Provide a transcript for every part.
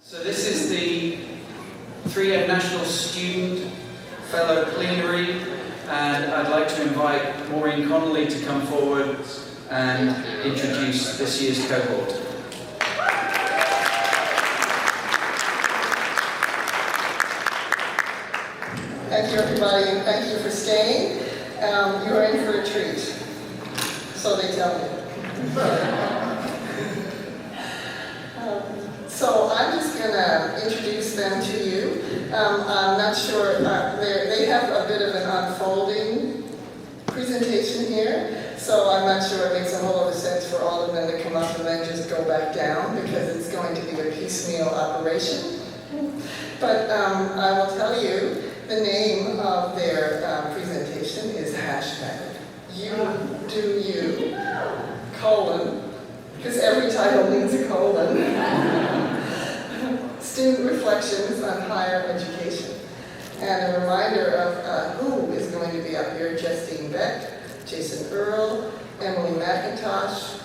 So this is the 3M National Student Fellow Plenary, and I'd like to invite Maureen Connolly to come forward and introduce this year's cohort. Thank you, everybody, and thank you for staying. You are in for a treat, so they tell me. So I'm just going to introduce them to you. I'm not sure, they have a bit of an unfolding presentation here, so I'm not sure it makes a whole lot of sense for all of them to come up and then just go back down, because it's going to be a piecemeal operation. But I will tell you, the name of their presentation is #YouDoYou, because every title needs a colon. Student Reflections on Higher Education. And a reminder of who is going to be up here: Justine Beck, Jason Earle, Emily McIntosh,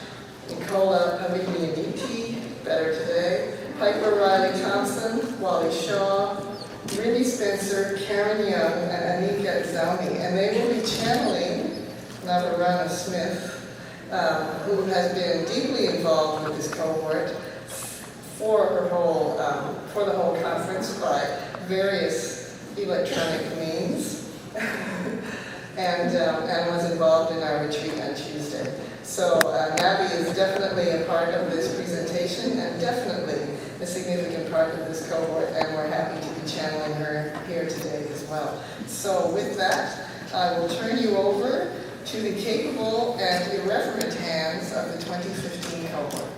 Nicola Paviglianiti, Better Today, Piper Riley Thompson, Wally Shaw, Rindy Spencer, Karen Young, and Anika Zalmi. And they will be channeling Navarana Smith, who has been deeply involved with this cohort for the whole conference by various electronic means, and was involved in our retreat on Tuesday. So Navi is definitely a part of this presentation and definitely a significant part of this cohort, and we're happy to be channeling her here today as well. So with that, I will turn you over to the capable and irreverent hands of the 2015 cohort.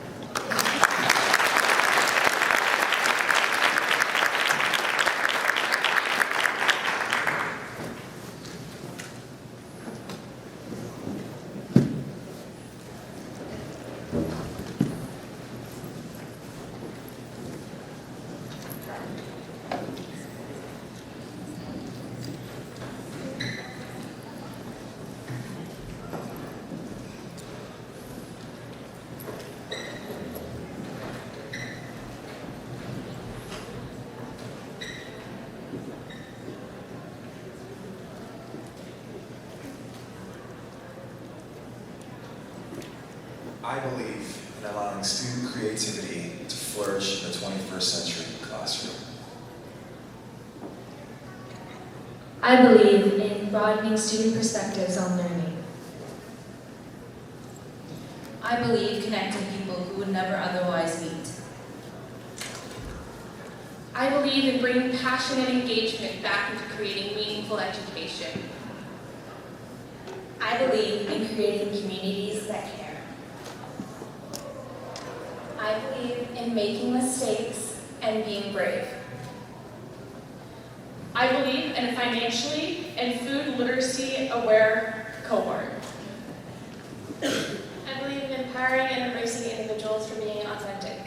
I believe in allowing student creativity to flourish in the 21st century classroom. I believe in broadening student perspectives on learning. I believe connecting people who would never otherwise meet. I believe in bringing passion and engagement back into creating meaningful education. I believe in creating communities that care. I believe in making mistakes and being brave. I believe in a financially and food literacy aware cohort. I believe in empowering and embracing individuals for being authentic.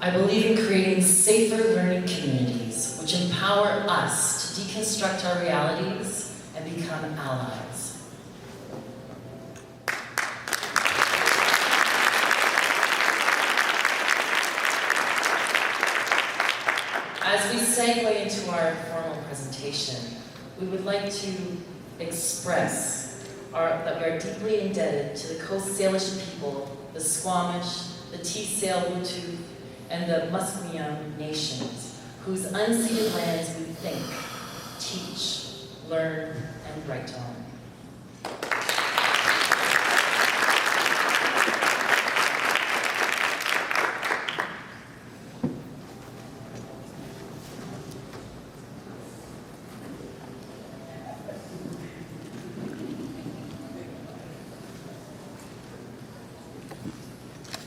I believe in creating safer learning communities which empower us to deconstruct our realities and become allies. As we segue into our formal presentation, we would like to express that we are deeply indebted to the Coast Salish people, the Squamish, the Tsleil-Waututh, and the Musqueam nations, whose unceded lands we think, teach, learn, and write on.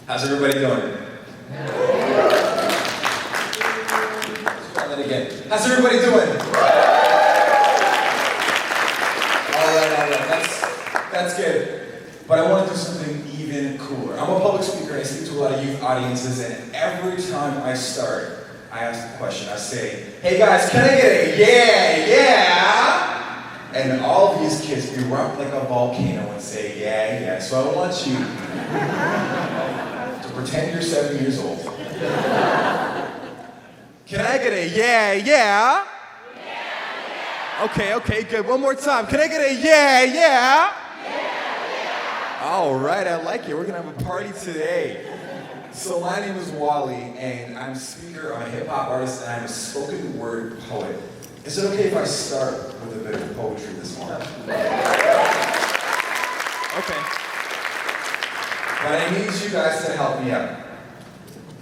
How's everybody doing? Try that again. How's everybody doing? All right. That's good. But I want to do something even cooler. I'm a public speaker and I speak to a lot of youth audiences, and every time I start, I ask the question. I say, hey guys, can I get a yeah? And all of these kids erupt like a volcano and say, yeah. So I want you to pretend you're 7 years old. Can I get a yeah, yeah? Okay, good. One more time. Can I get a yeah, yeah? All right, I like it. We're gonna have a party today. So my name is Wally, and I'm a speaker, I'm a hip hop artist, and I'm a spoken word poet. Is it okay if I start with a bit of poetry this morning? Okay. But I need you guys to help me out.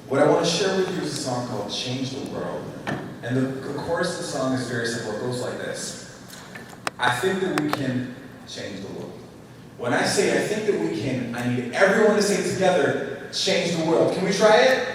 What I want to share with you is a song called Change the World. And the chorus of the song is very simple. It goes like this. I think that we can change the world. When I say I think that we can, I need everyone to say it together, change the world. Can we try it?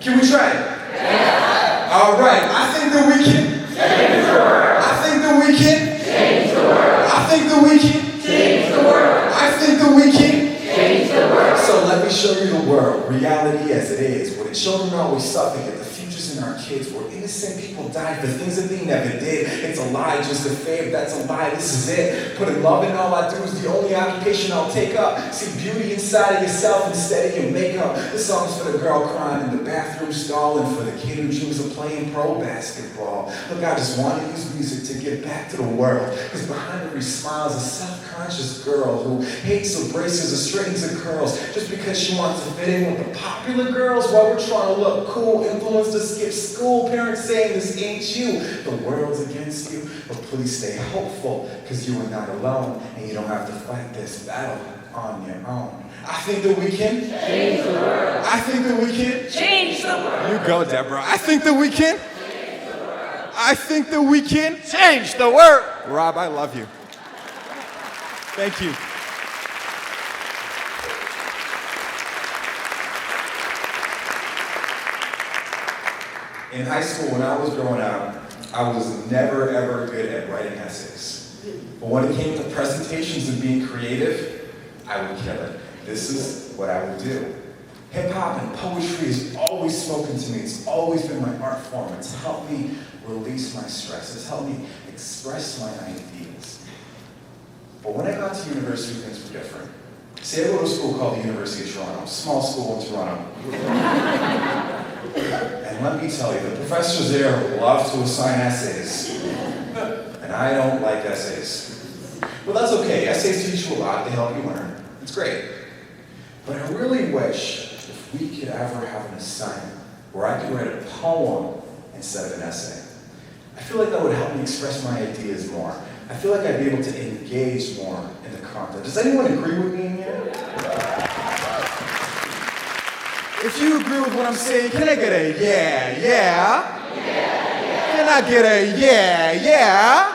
Can we try it? Yeah. All right. I think that we can change the world. I think that we can change the world. I think that we can change the world. I think that we can change the world. So let me show you the world, reality as it is, where the children are always suffering, yet the futures in our kids, where innocent people die for things that they never did. It's a lie, just a fave, that's a lie, this is it. Putting love in all I do is the only occupation I'll take up. See beauty inside of yourself instead of your makeup. This song's for the girl crying in the bathroom stall and for the kid who dreams of playing pro basketball. Look, I just want to use music to get back to the world, because behind every smile is a self-conscious girl who hates the braces or straightens her curls just because she wants to fit in with the popular girls while we're trying to look cool, influenced to skip school, parents saying this ain't you, the world's against you, but please stay hopeful, because you are not alone, and you don't have to fight this battle on your own. I think that we can change the world. I think that we can change the world. You go, Deborah. I think that we can change the world. I think that we can change the world. Rob, I love you. Thank you. In high school, when I was growing up, I was never, ever good at writing essays. But when it came to presentations and being creative, I would kill it. This is what I would do. Hip-hop and poetry has always spoken to me. It's always been my art form. It's helped me release my stress. It's helped me express my ideas. But when I got to university, things were different. See, I go to a school called the University of Toronto, a small school in Toronto. And let me tell you, the professors there love to assign essays. And I don't like essays. Well, that's okay. Essays teach you a lot. They help you learn. It's great. But I really wish if we could ever have an assignment where I could write a poem instead of an essay. I feel like that would help me express my ideas more. I feel like I'd be able to engage more in the content. Does anyone agree with me in here? If you agree with what I'm saying, can I get a yeah, yeah? Can I get a yeah, yeah?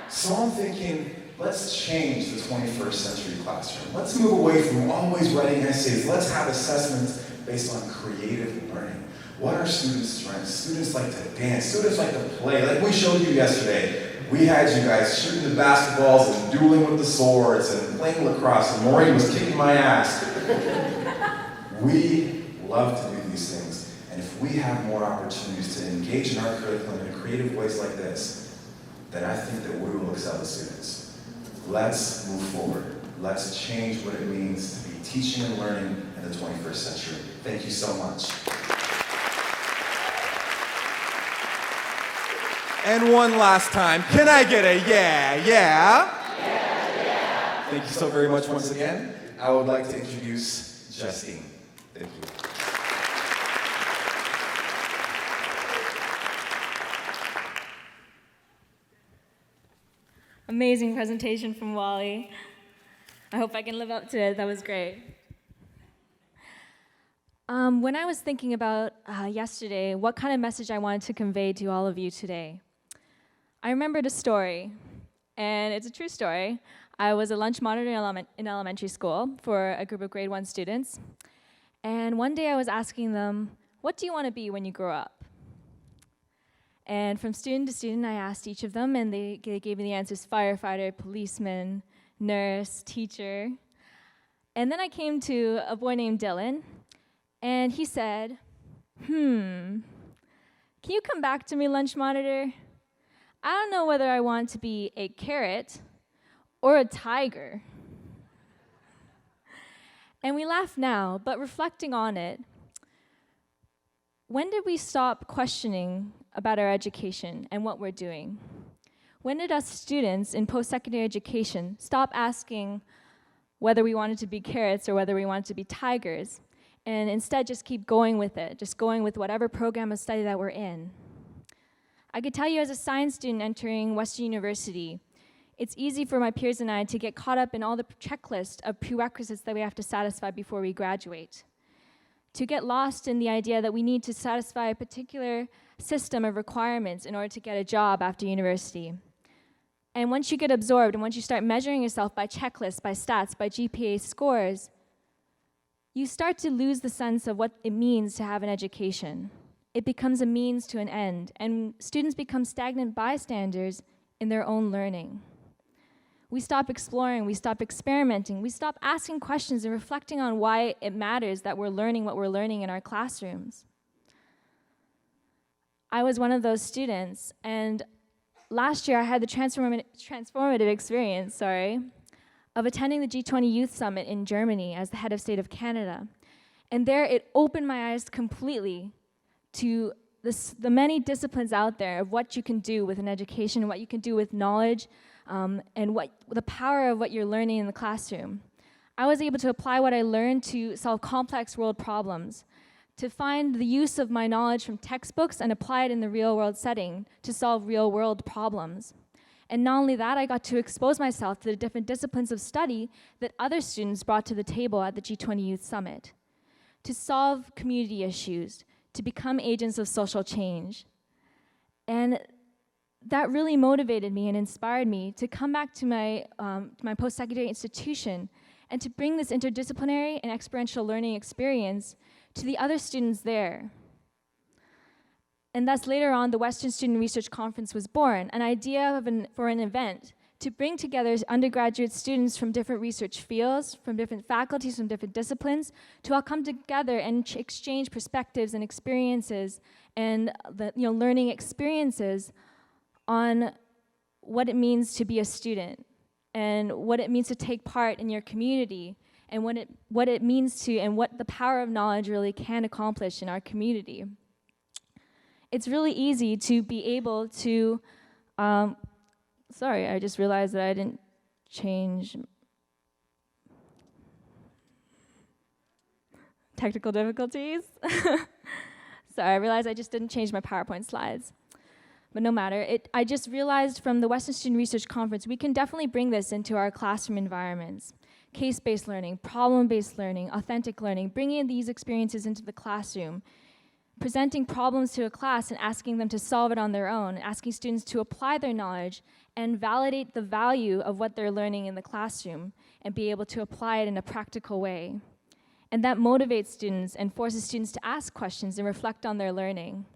So I'm thinking, let's change the 21st century classroom. Let's move away from always writing essays. Let's have assessments based on creative learning. What are students' strengths? Students like to dance. Students like to play. Like we showed you yesterday. We had you guys shooting the basketballs and dueling with the swords and playing lacrosse, and Maureen was kicking my ass. We love to do these things, and if we have more opportunities to engage in our curriculum in creative ways like this, then I think that we will excel as students. Let's move forward. Let's change what it means to be teaching and learning in the 21st century. Thank you so much. And one last time, can I get a yeah, yeah? Thank you so very much once again. I would like to introduce Justine. Thank you. Amazing presentation from Wally. I hope I can live up to it. That was great. When I was thinking about yesterday, what kind of message I wanted to convey to all of you today, I remembered a story, and it's a true story. I was a lunch monitor in elementary school for a group of grade 1 students, and one day I was asking them, what do you want to be when you grow up? And from student to student, I asked each of them, and they gave me the answers: firefighter, policeman, nurse, teacher. And then I came to a boy named Dylan, and he said, can you come back to me, lunch monitor? I don't know whether I want to be a carrot or a tiger. And we laugh now, but reflecting on it, when did we stop questioning about our education and what we're doing? When did us students in post-secondary education stop asking whether we wanted to be carrots or whether we wanted to be tigers, and instead just keep going with it, just going with whatever program of study that we're in? I could tell you as a science student entering Western University, it's easy for my peers and I to get caught up in all the checklist of prerequisites that we have to satisfy before we graduate. To get lost in the idea that we need to satisfy a particular system of requirements in order to get a job after university. And once you get absorbed and once you start measuring yourself by checklists, by stats, by GPA scores, you start to lose the sense of what it means to have an education. It becomes a means to an end, and students become stagnant bystanders in their own learning. We stop exploring, we stop experimenting, we stop asking questions and reflecting on why it matters that we're learning what we're learning in our classrooms. I was one of those students, and last year I had the transformative experience, of attending the G20 Youth Summit in Germany as the head of state of Canada. And there it opened my eyes completely to the many disciplines out there of what you can do with an education, what you can do with knowledge, and the power of what you're learning in the classroom. I was able to apply what I learned to solve complex world problems, to find the use of my knowledge from textbooks and apply it in the real world setting to solve real world problems. And not only that, I got to expose myself to the different disciplines of study that other students brought to the table at the G20 Youth Summit, to solve community issues, to become agents of social change. And that really motivated me and inspired me to come back to my post-secondary institution and to bring this interdisciplinary and experiential learning experience to the other students there. And thus later on, the Western Student Research Conference was born, an idea for an event to bring together undergraduate students from different research fields, from different faculties, from different disciplines, to all come together and exchange perspectives and experiences and learning experiences on what it means to be a student and what it means to take part in your community and what it means to and what the power of knowledge really can accomplish in our community. It's really easy to be able to, sorry, I just realized that I didn't change technical difficulties. Sorry, I realized I just didn't change my PowerPoint slides. But no matter, I just realized from the Western Student Research Conference, we can definitely bring this into our classroom environments. Case-based learning, problem-based learning, authentic learning, bringing these experiences into the classroom, presenting problems to a class and asking them to solve it on their own, asking students to apply their knowledge and validate the value of what they're learning in the classroom and be able to apply it in a practical way. And that motivates students and forces students to ask questions and reflect on their learning.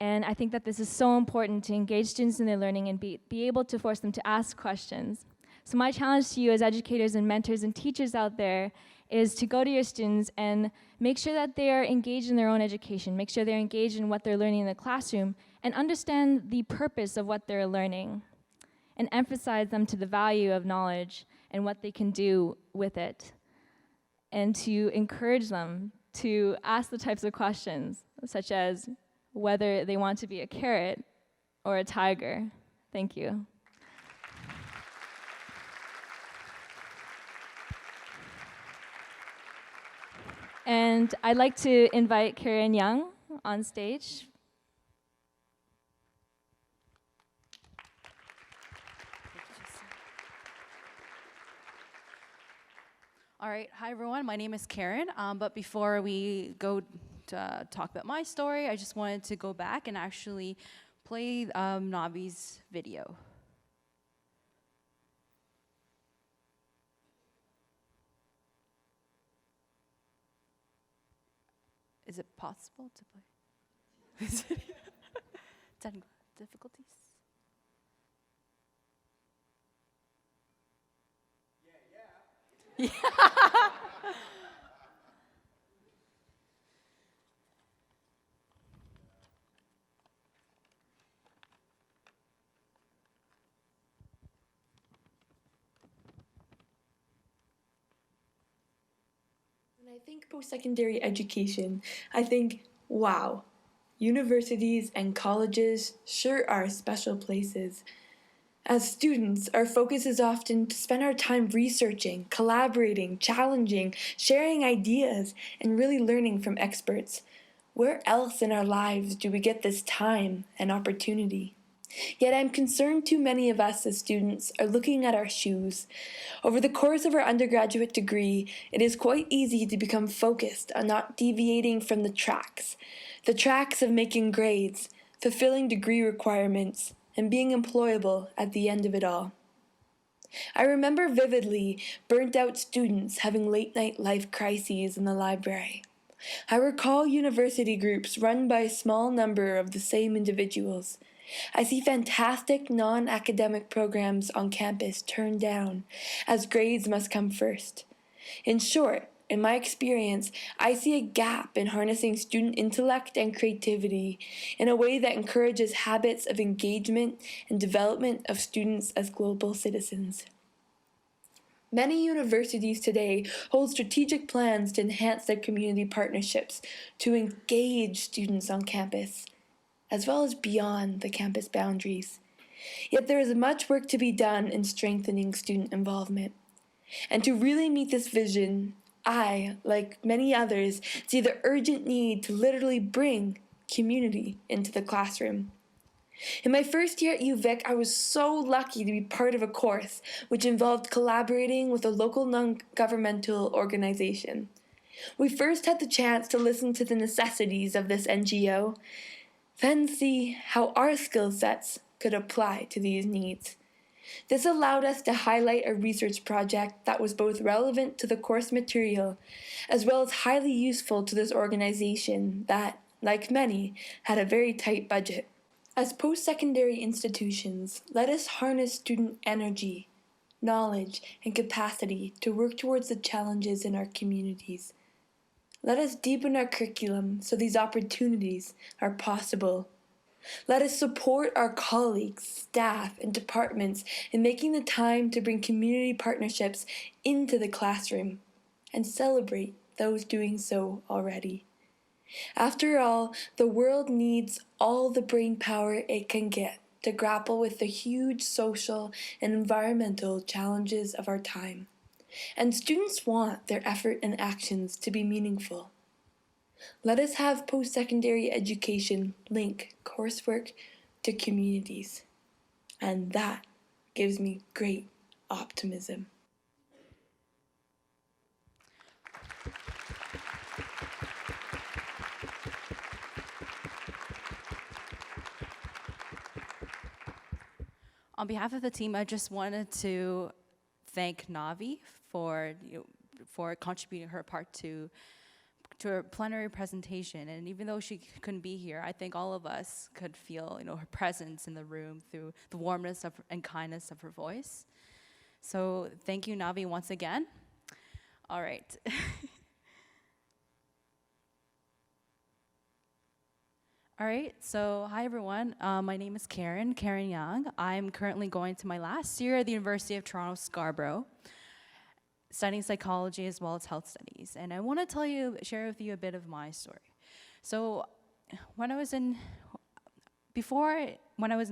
And I think that this is so important to engage students in their learning and be able to force them to ask questions. So my challenge to you as educators and mentors and teachers out there is to go to your students and make sure that they are engaged in their own education, make sure they're engaged in what they're learning in the classroom, and understand the purpose of what they're learning, and emphasize them to the value of knowledge and what they can do with it, and to encourage them to ask the types of questions, such as whether they want to be a carrot or a tiger. Thank you. And I'd like to invite Karen Young on stage. All right, hi everyone, my name is Karen, but before we go to talk about my story, I just wanted to go back and actually play Navi's video. Is it possible to play? Technical difficulties? Yeah. When I think post-secondary education, I think Wow, universities and colleges sure are special places. As students, our focus is often to spend our time researching, collaborating, challenging, sharing ideas, and really learning from experts. Where else in our lives do we get this time and opportunity? Yet I'm concerned too many of us as students are looking at our shoes. Over the course of our undergraduate degree, it is quite easy to become focused on not deviating from the tracks of making grades, fulfilling degree requirements, and being employable at the end of it all. I remember vividly burnt out students having late night life crises in the library. I recall university groups run by a small number of the same individuals. I see fantastic non-academic programs on campus turned down, as grades must come first. In short, in my experience, I see a gap in harnessing student intellect and creativity in a way that encourages habits of engagement and development of students as global citizens. Many universities today hold strategic plans to enhance their community partnerships to engage students on campus, as well as beyond the campus boundaries. Yet there is much work to be done in strengthening student involvement. And to really meet this vision, I, like many others, see the urgent need to literally bring community into the classroom. In my first year at UVic, I was so lucky to be part of a course which involved collaborating with a local non-governmental organization. We first had the chance to listen to the necessities of this NGO, then see how our skill sets could apply to these needs. This allowed us to highlight a research project that was both relevant to the course material as well as highly useful to this organization that, like many, had a very tight budget. As post-secondary institutions, let us harness student energy, knowledge, and capacity to work towards the challenges in our communities. Let us deepen our curriculum so these opportunities are possible. Let us support our colleagues, staff, and departments in making the time to bring community partnerships into the classroom and celebrate those doing so already. After all, the world needs all the brain power it can get to grapple with the huge social and environmental challenges of our time. And students want their effort and actions to be meaningful. Let us have post-secondary education link coursework to communities. And that gives me great optimism. On behalf of the team, I just wanted to thank Navi for contributing her part to her plenary presentation. And even though she couldn't be here, I think all of us could feel her presence in the room through the warmness and kindness of her voice. So thank you, Navi, once again. All right. All right, so hi everyone. My name is Karen Young. I'm currently going to my last year at the University of Toronto, Scarborough, studying psychology as well as health studies. And I want to share with you a bit of my story. So when I was in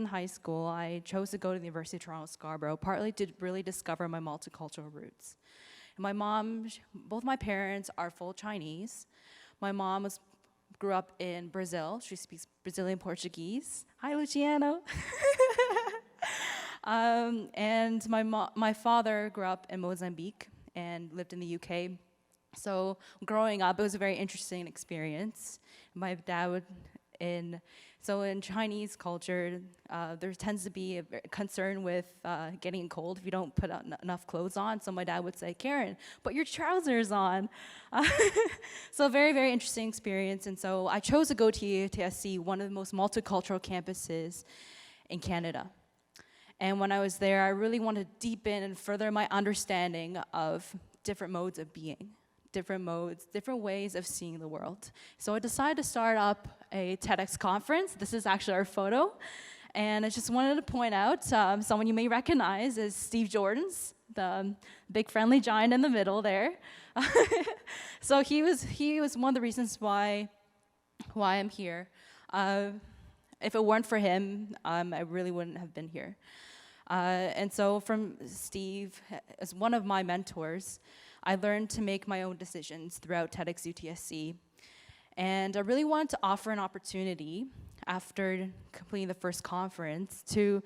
high school, I chose to go to the University of Toronto, Scarborough, partly to really discover my multicultural roots. Both my parents are full Chinese. My mom grew up in Brazil. She speaks Brazilian Portuguese. Hi, Luciano. And my father grew up in Mozambique and lived in the UK. So growing up, it was a very interesting experience. My dad in Chinese culture, there tends to be a concern with getting cold if you don't put enough clothes on. So my dad would say, Karen, put your trousers on. So very, very interesting experience. And so I chose to go to UTSC, one of the most multicultural campuses in Canada. And when I was there, I really wanted to deepen and further my understanding of different modes of being. Different ways of seeing the world. So I decided to start up a TEDx conference. This is actually our photo. And I just wanted to point out someone you may recognize is Steve Jordan's, the big friendly giant in the middle there. So he was one of the reasons why why I'm here. If it weren't for him, I really wouldn't have been here. And so from Steve, as one of my mentors, I learned to make my own decisions throughout TEDx UTSC. And I really wanted to offer an opportunity after completing the first conference to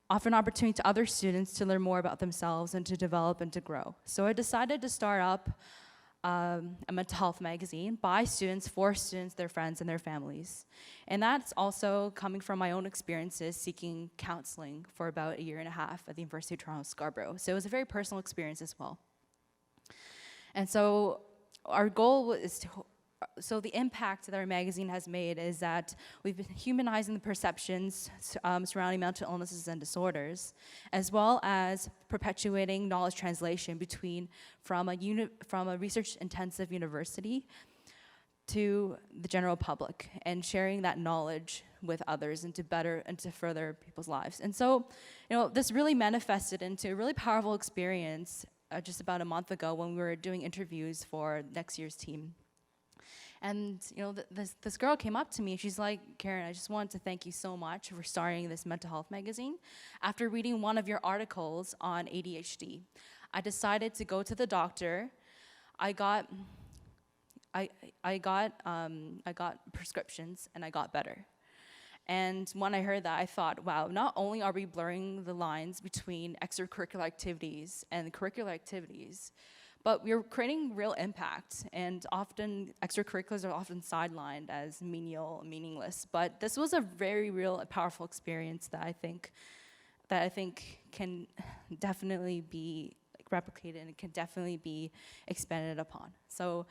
offer an opportunity to other students to learn more about themselves and to develop and to grow. So I decided to start up a mental health magazine by students, for students, their friends, and their families. And that's also coming from my own experiences seeking counseling for about 1.5 years at the University of Toronto Scarborough. So it was a very personal experience as well. And so our goal is to, so the impact that our magazine has made is that we've been humanizing the perceptions surrounding mental illnesses and disorders, as well as perpetuating knowledge translation from a research-intensive university to the general public, and sharing that knowledge with others and to further people's lives. And so, this really manifested into a really powerful experience just about a month ago when we were doing interviews for next year's team. And this girl came up to me and she's like, Karen, I just wanted to thank you so much for starting this mental health magazine. After reading one of your articles on ADHD, I decided to go to the doctor. I got prescriptions and I got better. And when I heard that, I thought, wow, not only are we blurring the lines between extracurricular activities and curricular activities, but we're creating real impact, and often extracurriculars are often sidelined as menial, meaningless. But this was a very real, powerful experience that I think can definitely be replicated and can definitely be expanded upon. So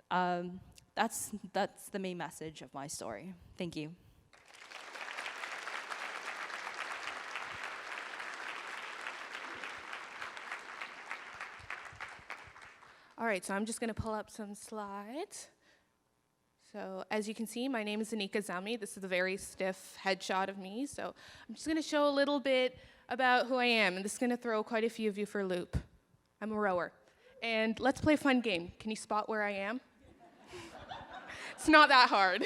that's the main message of my story. Thank you. All right, so I'm just going to pull up some slides. So as you can see, my name is Anika Zami. This is a very stiff headshot of me. So I'm just going to show a little bit about who I am, and this is going to throw quite a few of you for a loop. I'm a rower. And let's play a fun game. Can you spot where I am? It's not that hard.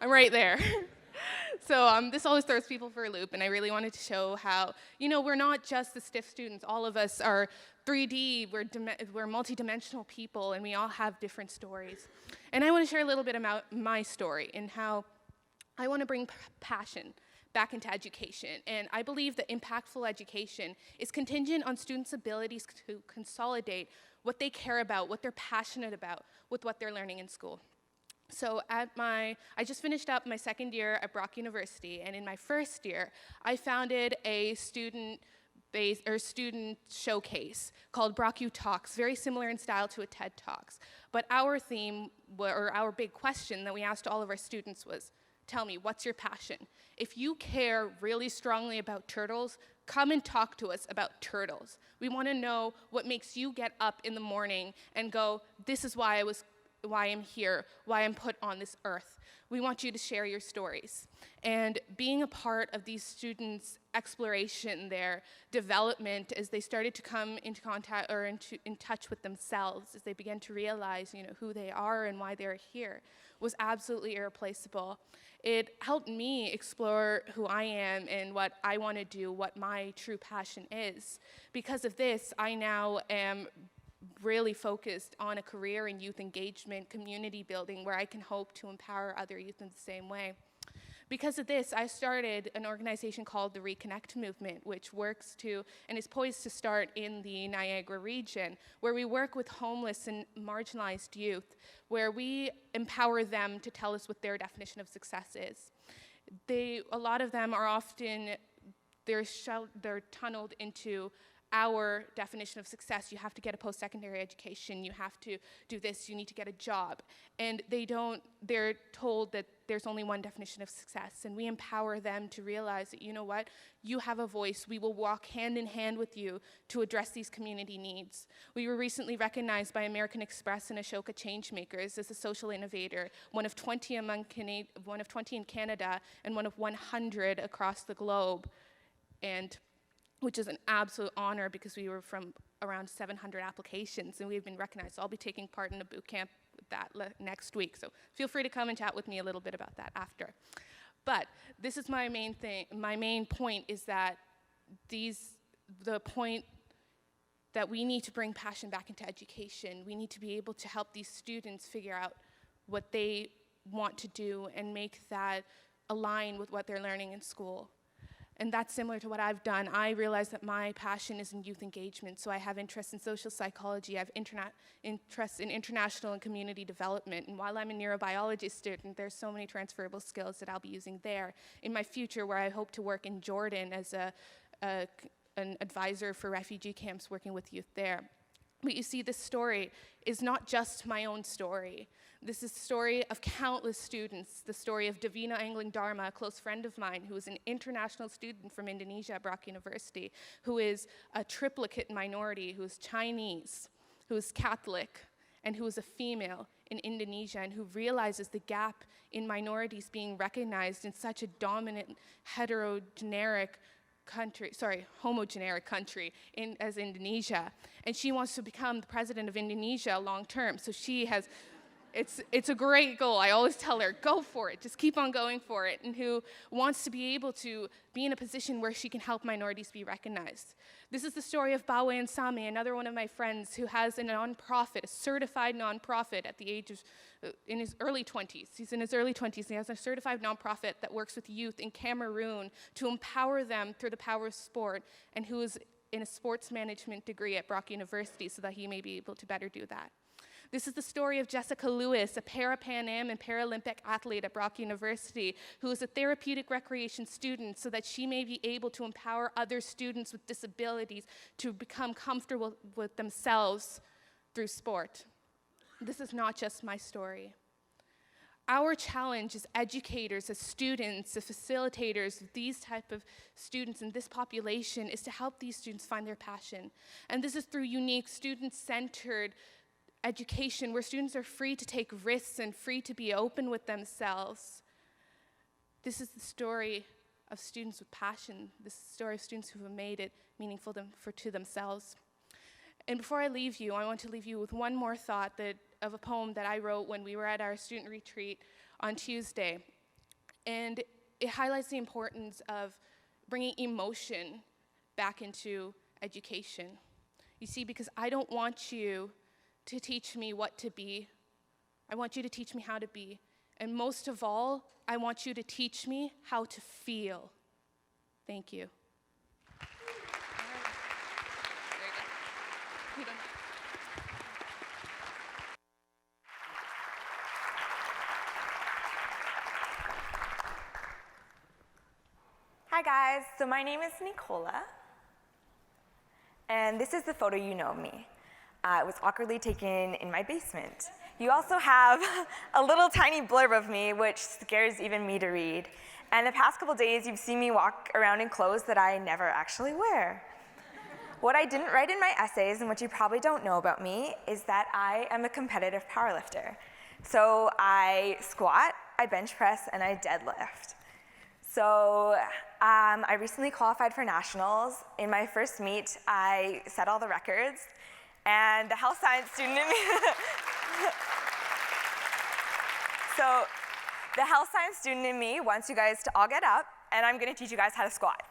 I'm right there. So this always throws people for a loop, and I really wanted to show how, we're not just the stiff students. All of us are 3D, we're multidimensional people, and we all have different stories. And I want to share a little bit about my story and how I want to bring passion back into education. And I believe that impactful education is contingent on students' abilities to consolidate what they care about, what they're passionate about, with what they're learning in school. So I just finished up my second year at Brock University, and in my first year, I founded a student showcase called Brock U Talks, very similar in style to a TED Talks. But our theme, or our big question that we asked all of our students was, tell me, what's your passion? If you care really strongly about turtles, come and talk to us about turtles. We want to know what makes you get up in the morning and go, this is why I'm here, why I'm put on this earth. We want you to share your stories. And being a part of these students' exploration, their development, as they started to come into contact or in touch with themselves, as they began to realize, who they are and why they're here, was absolutely irreplaceable. It helped me explore who I am and what I want to do, what my true passion is. Because of this, I now am really focused on a career in youth engagement, community building, where I can hope to empower other youth in the same way. Because of this, I started an organization called the Reconnect Movement, which works to, and is poised to start in the Niagara region, where we work with homeless and marginalized youth, where we empower them to tell us what their definition of success is. A lot of them are often, they're tunneled into our definition of success. You have to get a post-secondary education, you have to do this, you need to get a job. And they're told that there's only one definition of success, and we empower them to realize that, you have a voice. We will walk hand in hand with you to address these community needs. We were recently recognized by American Express and Ashoka Changemakers as a social innovator, one of 20 in Canada, and one of 100 across the globe. And which is an absolute honor because we were from around 700 applications and we've been recognized. So I'll be taking part in a boot camp that next week. So feel free to come and chat with me a little bit about that after. But this is my main thing. My main point is that the point that we need to bring passion back into education. We need to be able to help these students figure out what they want to do and make that align with what they're learning in school. And that's similar to what I've done. I realized that my passion is in youth engagement, so I have interests in social psychology, I have interests in international and community development, and while I'm a neurobiology student, there's so many transferable skills that I'll be using there. In my future, where I hope to work in Jordan as an advisor for refugee camps, working with youth there. But you see, this story is not just my own story. This is the story of countless students, the story of Davina Angling Dharma, a close friend of mine, who is an international student from Indonesia at Brock University, who is a triplicate minority, who is Chinese, who is Catholic, and who is a female in Indonesia, and who realizes the gap in minorities being recognized in such a dominant, homogeneric country as Indonesia. And she wants to become the president of Indonesia long term. So she has, it's a great goal. I always tell her, go for it, just keep on going for it. And who wants to be able to be in a position where she can help minorities be recognized. This is the story of Bawe and Same, another one of my friends who has a nonprofit, a certified nonprofit at the age of, in his early 20s. He's in his early 20s, and he has a certified nonprofit that works with youth in Cameroon to empower them through the power of sport, and who is in a sports management degree at Brock University so that he may be able to better do that. This is the story of Jessica Lewis, a Para-Pan Am and Paralympic athlete at Brock University, who is a therapeutic recreation student so that she may be able to empower other students with disabilities to become comfortable with themselves through sport. This is not just my story. Our challenge as educators, as students, as facilitators of these type of students in this population is to help these students find their passion. And this is through unique, student-centered education where students are free to take risks and free to be open with themselves. This is the story of students with passion. This is the story of students who have made it meaningful to themselves. And before I leave you, I want to leave you with one more thought of a poem that I wrote when we were at our student retreat on Tuesday. And it highlights the importance of bringing emotion back into education. You see, because I don't want you to teach me what to be. I want you to teach me how to be. And most of all, I want you to teach me how to feel. Thank you. Hi guys, so my name is Nicola, and this is the photo you know of me. It was awkwardly taken in my basement. You also have a little tiny blurb of me, which scares even me to read. And the past couple days, you've seen me walk around in clothes that I never actually wear. What I didn't write in my essays, and what you probably don't know about me, is that I am a competitive powerlifter. So I squat, I bench press, and I deadlift. So I recently qualified for nationals. In my first meet, I set all the records. And the health science student in me, so the health science student in me wants you guys to all get up, and I'm gonna teach you guys how to squat.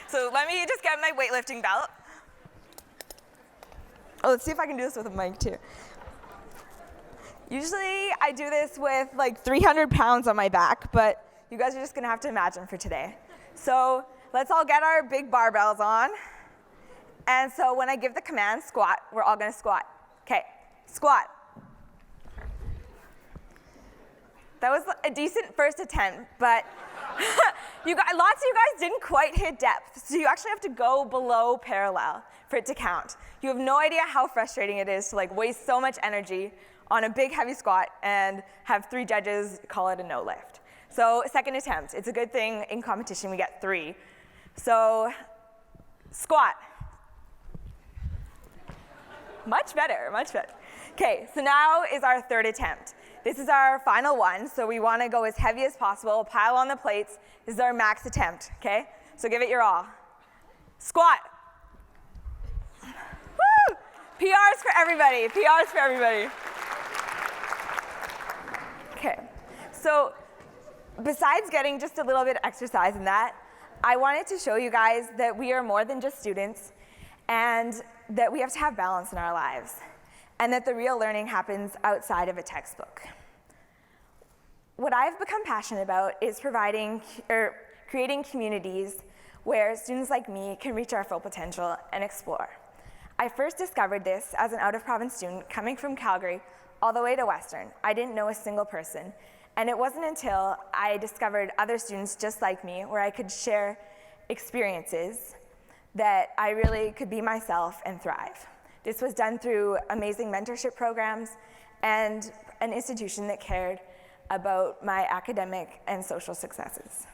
So let me just get my weightlifting belt. Oh, let's see if I can do this with a mic too. Usually I do this with like 300 pounds on my back, but you guys are just gonna have to imagine for today. So let's all get our big barbells on. And so when I give the command, squat, we're all gonna squat. Okay, squat. That was a decent first attempt, but lots of you guys didn't quite hit depth, so you actually have to go below parallel for it to count. You have no idea how frustrating it is to like waste so much energy on a big heavy squat and have 3 judges call it a no lift. So second attempt, it's a good thing in competition we get 3. So squat. Much better, much better. Okay, so now is our third attempt. This is our final one, so we want to go as heavy as possible, pile on the plates. This is our max attempt, okay? So give it your all. Squat. Woo! PRs for everybody, PRs for everybody. Okay, so besides getting just a little bit of exercise in that, I wanted to show you guys that we are more than just students and that we have to have balance in our lives and that the real learning happens outside of a textbook. What I've become passionate about is creating communities where students like me can reach our full potential and explore. I first discovered this as an out-of-province student coming from Calgary all the way to Western. I didn't know a single person. And it wasn't until I discovered other students just like me, where I could share experiences, that I really could be myself and thrive. This was done through amazing mentorship programs and an institution that cared about my academic and social successes.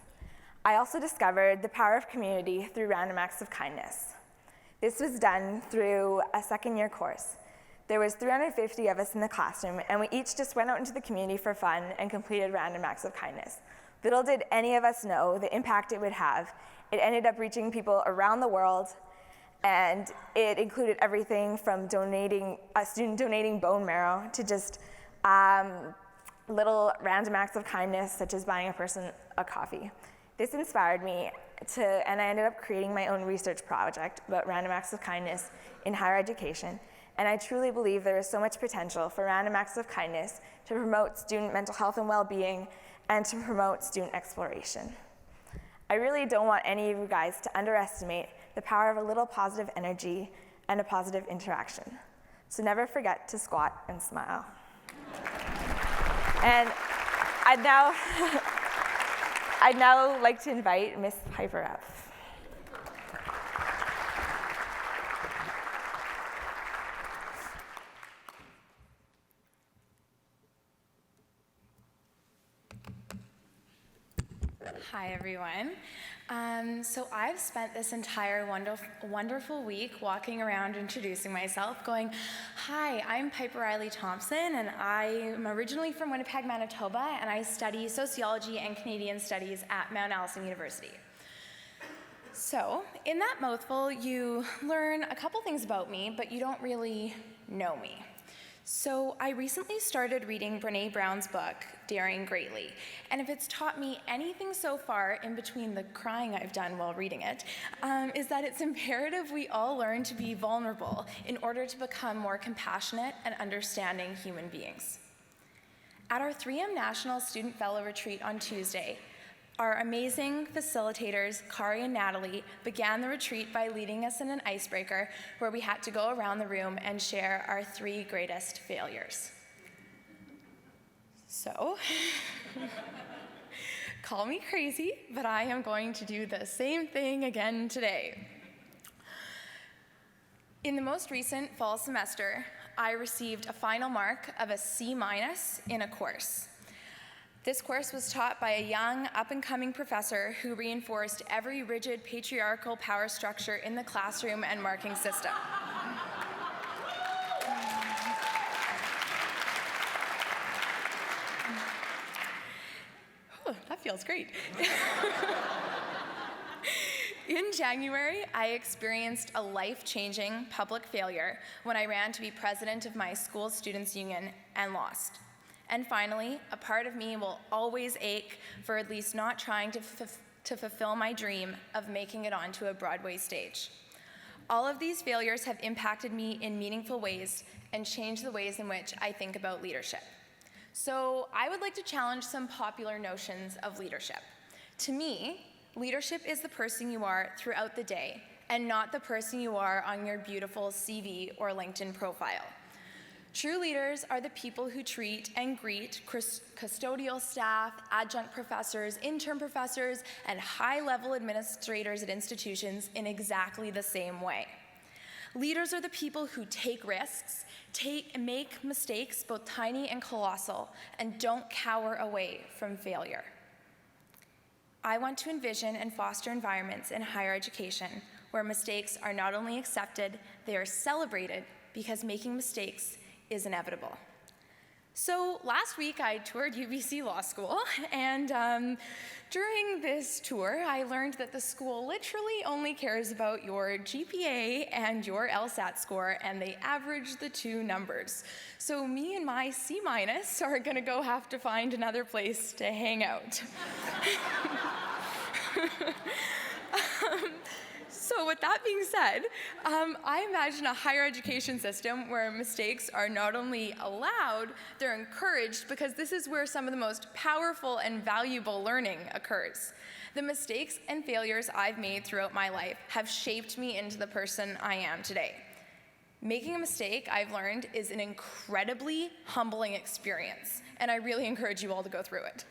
I also discovered the power of community through random acts of kindness. This was done through a second-year course. There was 350 of us in the classroom, and we each just went out into the community for fun and completed random acts of kindness. Little did any of us know the impact it would have. It ended up reaching people around the world, and it included everything from a student donating bone marrow to just little random acts of kindness, such as buying a person a coffee. This inspired me and I ended up creating my own research project about random acts of kindness in higher education. And I truly believe there is so much potential for random acts of kindness to promote student mental health and well-being and to promote student exploration. I really don't want any of you guys to underestimate the power of a little positive energy and a positive interaction. So never forget to squat and smile. And I'd now like to invite Miss Piper up. Hi, everyone. So I've spent this entire wonderful week walking around introducing myself, going, hi, I'm Piper Riley Thompson, and I'm originally from Winnipeg, Manitoba, and I study sociology and Canadian studies at Mount Allison University. So in that mouthful, you learn a couple things about me, but you don't really know me. So I recently started reading Brené Brown's book, Daring Greatly, and if it's taught me anything so far, in between the crying I've done while reading it, is that it's imperative we all learn to be vulnerable in order to become more compassionate and understanding human beings. At our 3M National Student Fellow Retreat on Tuesday, our amazing facilitators, Kari and Natalie, began the retreat by leading us in an icebreaker where we had to go around the room and share our 3 greatest failures. So, call me crazy, but I am going to do the same thing again today. In the most recent fall semester, I received a final mark of a C- in a course. This course was taught by a young, up-and-coming professor who reinforced every rigid patriarchal power structure in the classroom and marking system. Oh, that feels great. In January, I experienced a life-changing public failure when I ran to be president of my school students' union and lost. And finally, a part of me will always ache for at least not trying to fulfill my dream of making it onto a Broadway stage. All of these failures have impacted me in meaningful ways and changed the ways in which I think about leadership. So I would like to challenge some popular notions of leadership. To me, leadership is the person you are throughout the day and not the person you are on your beautiful CV or LinkedIn profile. True leaders are the people who treat and greet custodial staff, adjunct professors, intern professors, and high-level administrators at institutions in exactly the same way. Leaders are the people who take risks, make mistakes, both tiny and colossal, and don't cower away from failure. I want to envision and foster environments in higher education where mistakes are not only accepted, they are celebrated because making mistakes is inevitable. So last week I toured UBC Law School, and during this tour I learned that the school literally only cares about your GPA and your LSAT score, and they average the two numbers. So me and my C- are gonna go have to find another place to hang out. So with that being said, I imagine a higher education system where mistakes are not only allowed, they're encouraged, because this is where some of the most powerful and valuable learning occurs. The mistakes and failures I've made throughout my life have shaped me into the person I am today. Making a mistake, I've learned, is an incredibly humbling experience, and I really encourage you all to go through it.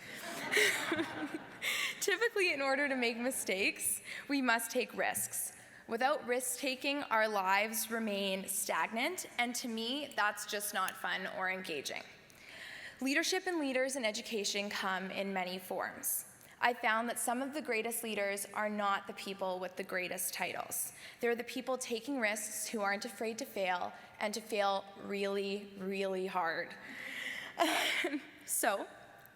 Typically, in order to make mistakes, we must take risks. Without risk-taking, our lives remain stagnant, and to me, that's just not fun or engaging. Leadership and leaders in education come in many forms. I found that some of the greatest leaders are not the people with the greatest titles. They're the people taking risks who aren't afraid to fail, and to fail really, really hard. So,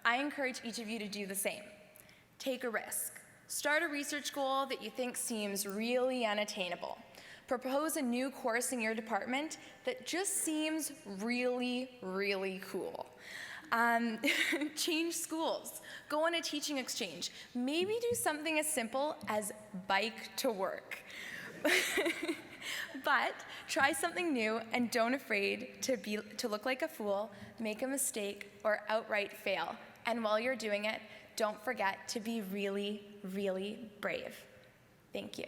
I encourage each of you to do the same. Take a risk. Start a research goal that you think seems really unattainable. Propose a new course in your department that just seems really, really cool. Change schools. Go on a teaching exchange. Maybe do something as simple as bike to work. But try something new and don't afraid to look like a fool, make a mistake, or outright fail. And while you're doing it, don't forget to be really, really brave. Thank you.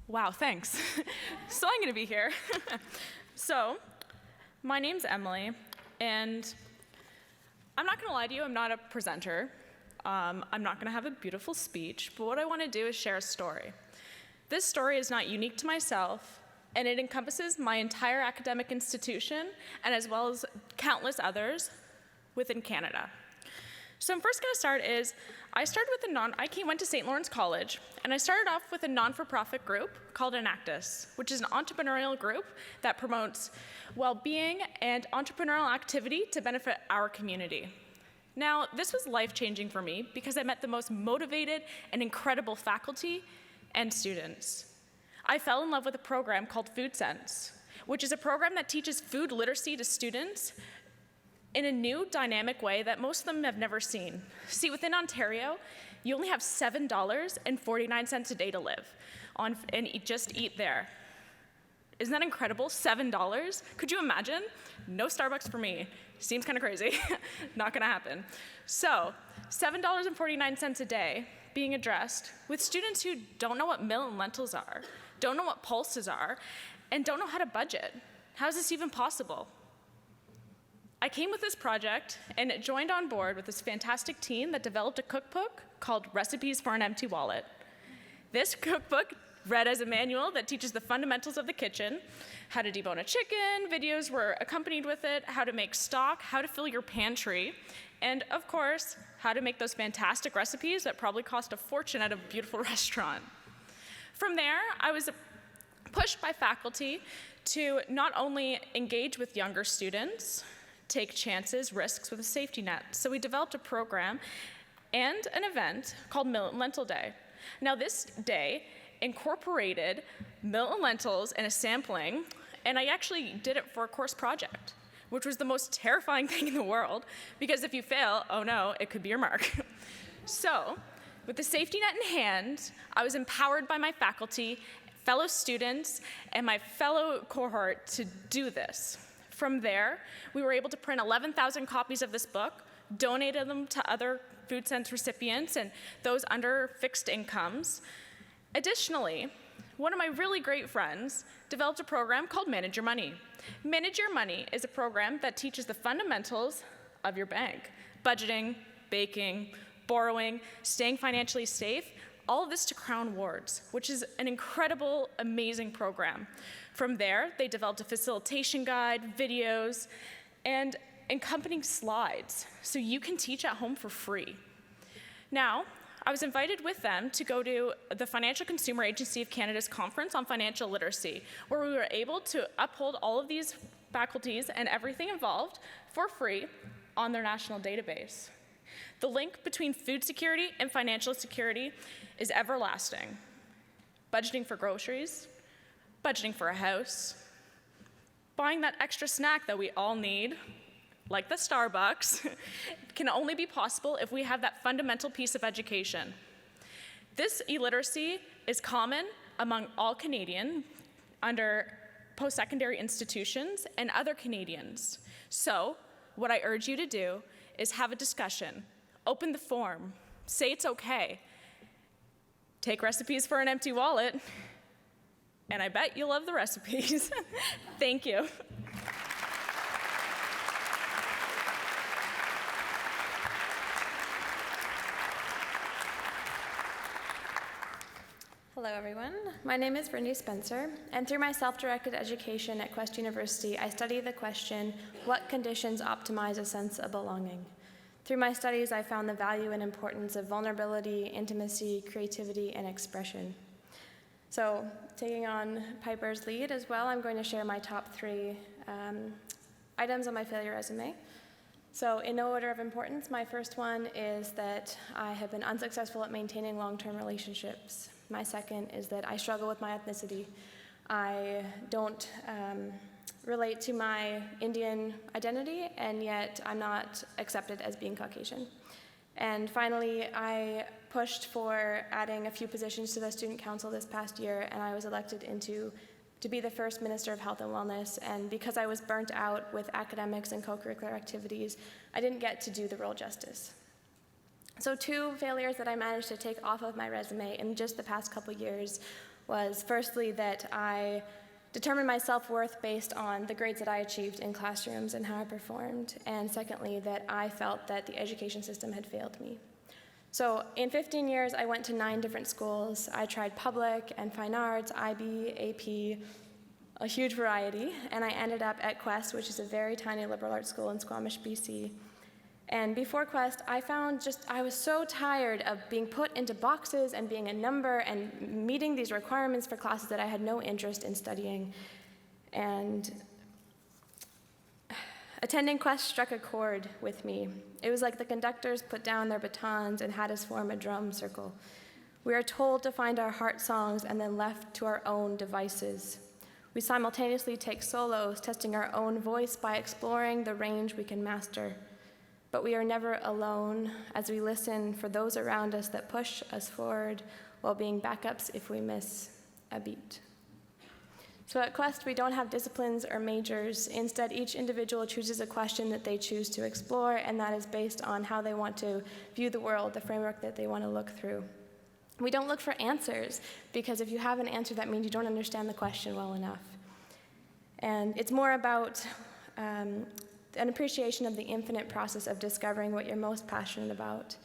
Wow, thanks. So I'm gonna be here. So, my name's Emily, and I'm not gonna lie to you, I'm not a presenter. I'm not gonna have a beautiful speech, but what I wanna do is share a story. This story is not unique to myself, and it encompasses my entire academic institution, and as well as countless others within Canada. So I'm first gonna start is, I went to St. Lawrence College, and I started off with a non-for-profit group called Enactus, which is an entrepreneurial group that promotes well-being and entrepreneurial activity to benefit our community. Now, this was life-changing for me because I met the most motivated and incredible faculty and students. I fell in love with a program called Food Sense, which is a program that teaches food literacy to students in a new, dynamic way that most of them have never seen. See, within Ontario, you only have $7.49 a day to live and just eat there. Isn't that incredible? $7? Could you imagine? No Starbucks for me. Seems kind of crazy. Not gonna happen. So, $7.49 a day being addressed with students who don't know what millet and lentils are, don't know what pulses are, and don't know how to budget. How is this even possible? I came with this project and joined on board with this fantastic team that developed a cookbook called Recipes for an Empty Wallet. This cookbook read as a manual that teaches the fundamentals of the kitchen, how to debone a chicken, videos were accompanied with it, how to make stock, how to fill your pantry, and of course, how to make those fantastic recipes that probably cost a fortune at a beautiful restaurant. From there, I was pushed by faculty to not only engage with younger students, take chances, risks with a safety net. So we developed a program and an event called Millet and Lentil Day. Now this day incorporated millet and lentils in a sampling, and I actually did it for a course project, which was the most terrifying thing in the world, because if you fail, oh no, it could be your mark. So, with the safety net in hand, I was empowered by my faculty, fellow students, and my fellow cohort to do this. From there, we were able to print 11,000 copies of this book, donated them to other Food Sense recipients and those under fixed incomes. Additionally, one of my really great friends developed a program called Manage Your Money. Manage Your Money is a program that teaches the fundamentals of your bank: budgeting, baking, borrowing, staying financially safe, all of this to Crown Wards, which is an incredible, amazing program. From there, they developed a facilitation guide, videos, and accompanying slides, so you can teach at home for free. Now, I was invited with them to go to the Financial Consumer Agency of Canada's Conference on Financial Literacy, where we were able to uphold all of these faculties and everything involved for free on their national database. The link between food security and financial security is everlasting. Budgeting for groceries, budgeting for a house, buying that extra snack that we all need, like the Starbucks, can only be possible if we have that fundamental piece of education. This illiteracy is common among all Canadians under post-secondary institutions and other Canadians. So, what I urge you to do is have a discussion, open the form, say it's okay, take recipes for an empty wallet, and I bet you'll love the recipes. Thank you. Hello everyone, my name is Brittany Spencer, and through my self-directed education at Quest University, I study the question, what conditions optimize a sense of belonging? Through my studies, I found the value and importance of vulnerability, intimacy, creativity, and expression. So, taking on Piper's lead as well, I'm going to share my top 3 items on my failure resume. So, in no order of importance, my first one is that I have been unsuccessful at maintaining long-term relationships. My second is that I struggle with my ethnicity. I don't relate to my Indian identity, and yet I'm not accepted as being Caucasian. And finally, I pushed for adding a few positions to the Student Council this past year, and I was elected to be the first Minister of Health and Wellness, and because I was burnt out with academics and co-curricular activities, I didn't get to do the role justice. So 2 failures that I managed to take off of my resume in just the past couple years was firstly that I determined my self-worth based on the grades that I achieved in classrooms and how I performed, and secondly that I felt that the education system had failed me. So in 15 years, I went to 9 different schools. I tried public and fine arts, IB, AP, a huge variety, and I ended up at Quest, which is a very tiny liberal arts school in Squamish, BC. And before Quest, I was so tired of being put into boxes and being a number and meeting these requirements for classes that I had no interest in studying. And attending Quest struck a chord with me. It was like the conductors put down their batons and had us form a drum circle. We are told to find our heart songs and then left to our own devices. We simultaneously take solos, testing our own voice by exploring the range we can master. But we are never alone as we listen for those around us that push us forward while being backups if we miss a beat. So at Quest, we don't have disciplines or majors. Instead, each individual chooses a question that they choose to explore, and that is based on how they want to view the world, the framework that they want to look through. We don't look for answers, because if you have an answer, that means you don't understand the question well enough. And it's more about an appreciation of the infinite process of discovering what you're most passionate about.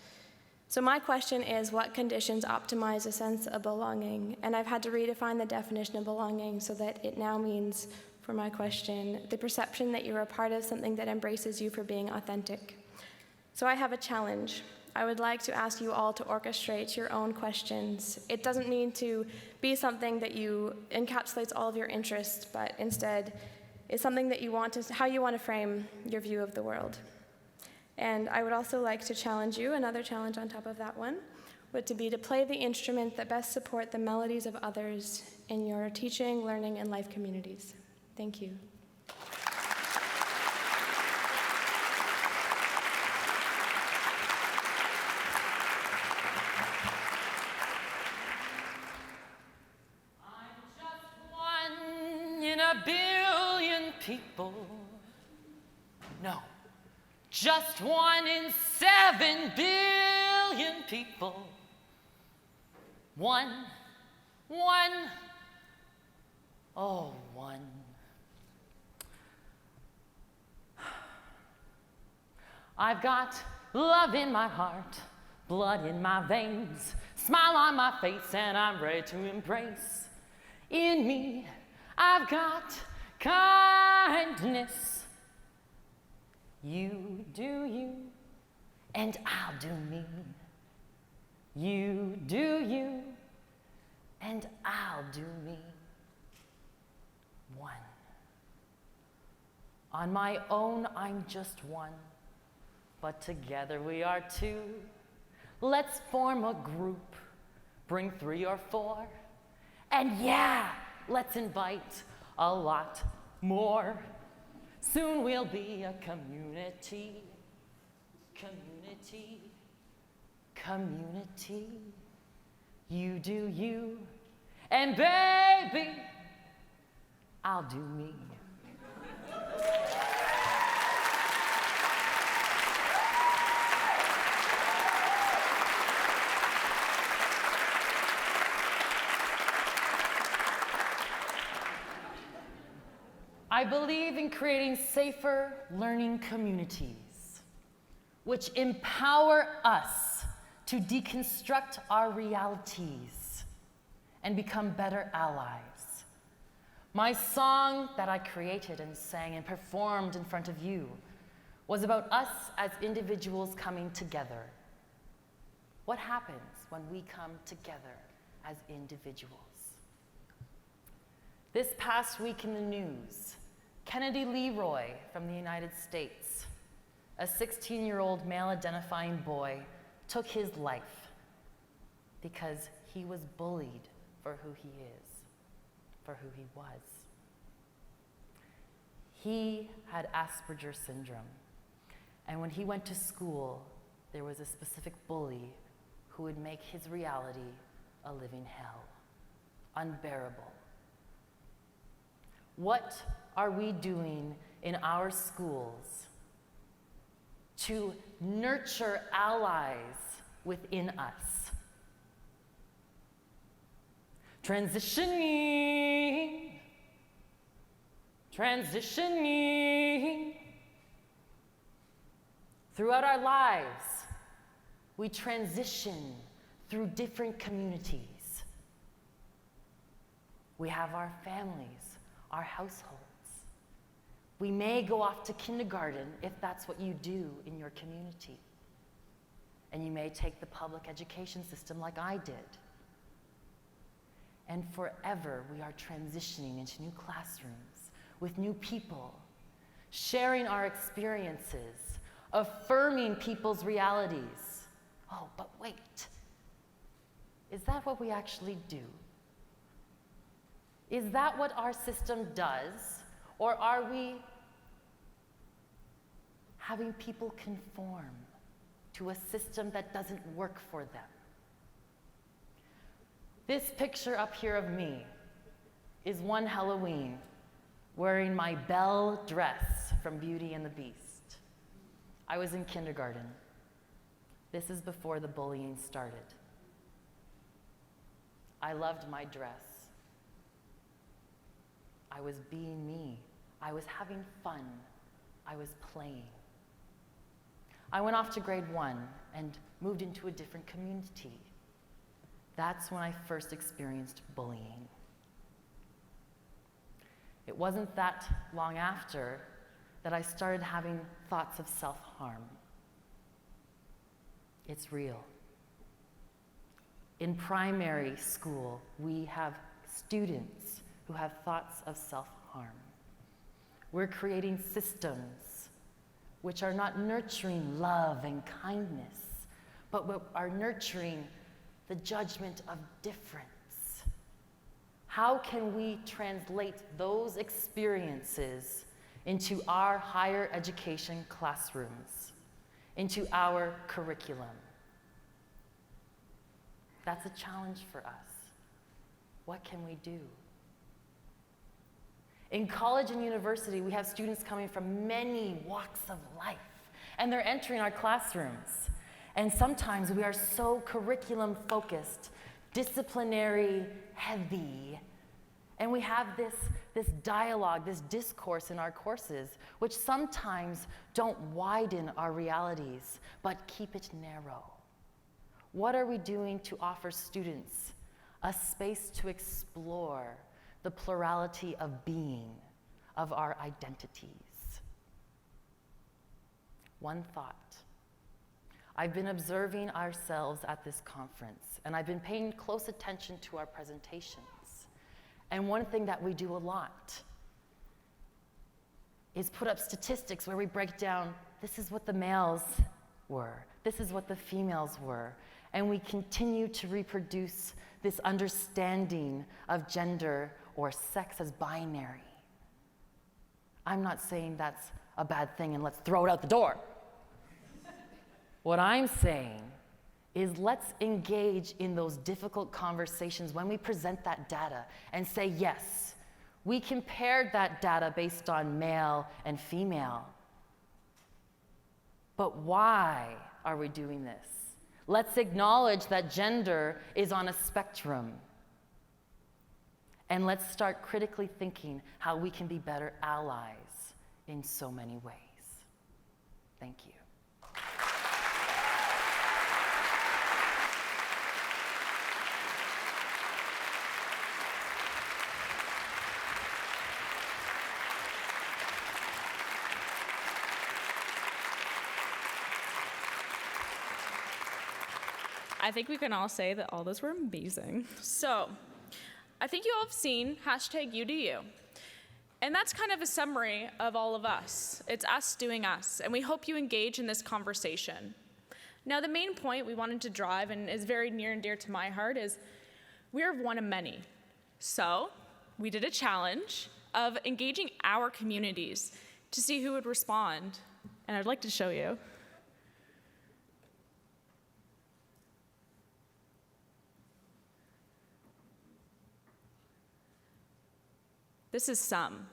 So my question is, what conditions optimize a sense of belonging? And I've had to redefine the definition of belonging so that it now means, for my question, the perception that you're a part of something that embraces you for being authentic. So I have a challenge. I would like to ask you all to orchestrate your own questions. It doesn't need to be something that encapsulates all of your interests, but instead, is something that how you want to frame your view of the world. And I would also like to challenge you, another challenge on top of that one, would to be to play the instrument that best support the melodies of others in your teaching, learning, and life communities. Thank you. People, no, just 1 in 7 billion people. One, oh, one. I've got love in my heart, blood in my veins, smile on my face, and I'm ready to embrace. In me, I've got kindness. You do you, and I'll do me. You do you, and I'll do me. One. On my own, I'm just one, but together we are two. Let's form a group, bring 3 or 4, and yeah, let's invite a lot more. Soon we'll be a community, community, community. You do you, and baby, I'll do me. I believe in creating safer learning communities, which empower us to deconstruct our realities and become better allies. My song that I created and sang and performed in front of you was about us as individuals coming together. What happens when we come together as individuals? This past week in the news, Kennedy Leroy from the United States, a 16-year-old male-identifying boy, took his life because he was bullied for who he is, for who he was. He had Asperger's syndrome, and when he went to school, there was a specific bully who would make his reality a living hell, unbearable. What are we doing in our schools to nurture allies within us? Transitioning, transitioning. Throughout our lives, we transition through different communities. We have our families, our households. We may go off to kindergarten if that's what you do in your community. And you may take the public education system like I did. And forever we are transitioning into new classrooms with new people, sharing our experiences, affirming people's realities. Oh, but wait, is that what we actually do? Is that what our system does? Or are we having people conform to a system that doesn't work for them? This picture up here of me is one Halloween wearing my Belle dress from Beauty and the Beast. I was in kindergarten. This is before the bullying started. I loved my dress. I was being me. I was having fun. I was playing. I went off to grade 1 and moved into a different community. That's when I first experienced bullying. It wasn't that long after that I started having thoughts of self-harm. It's real. In primary school, we have students who have thoughts of self-harm. We're creating systems which are not nurturing love and kindness, but are nurturing the judgment of difference. How can we translate those experiences into our higher education classrooms, into our curriculum? That's a challenge for us. What can we do? In college and university, we have students coming from many walks of life, and they're entering our classrooms. And sometimes we are so curriculum-focused, disciplinary heavy, and we have this dialogue, this discourse in our courses, which sometimes don't widen our realities, but keep it narrow. What are we doing to offer students a space to explore the plurality of being, of our identities? One thought. I've been observing ourselves at this conference, and I've been paying close attention to our presentations. And one thing that we do a lot is put up statistics where we break down, this is what the males were, this is what the females were, and we continue to reproduce this understanding of gender or sex as binary. I'm not saying that's a bad thing and let's throw it out the door. What I'm saying is let's engage in those difficult conversations when we present that data and say, yes, we compared that data based on male and female. But why are we doing this? Let's acknowledge that gender is on a spectrum. And let's start critically thinking how we can be better allies in so many ways. Thank you. I think we can all say that all those were amazing. So, I think you all have seen #UDU. And that's kind of a summary of all of us. It's us doing us, and we hope you engage in this conversation. Now, the main point we wanted to drive, and is very near and dear to my heart, is we're one of many. So, we did a challenge of engaging our communities to see who would respond. And I'd like to show you. This is some.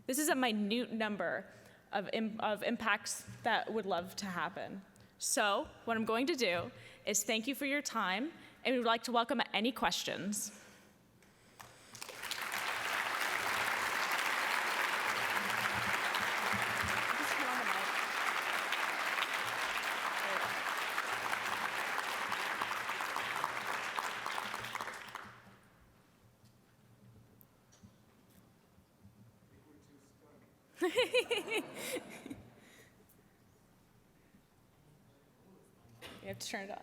This is a minute number of impacts that would love to happen. So what I'm going to do is thank you for your time, and we would like to welcome any questions. You have to turn it on.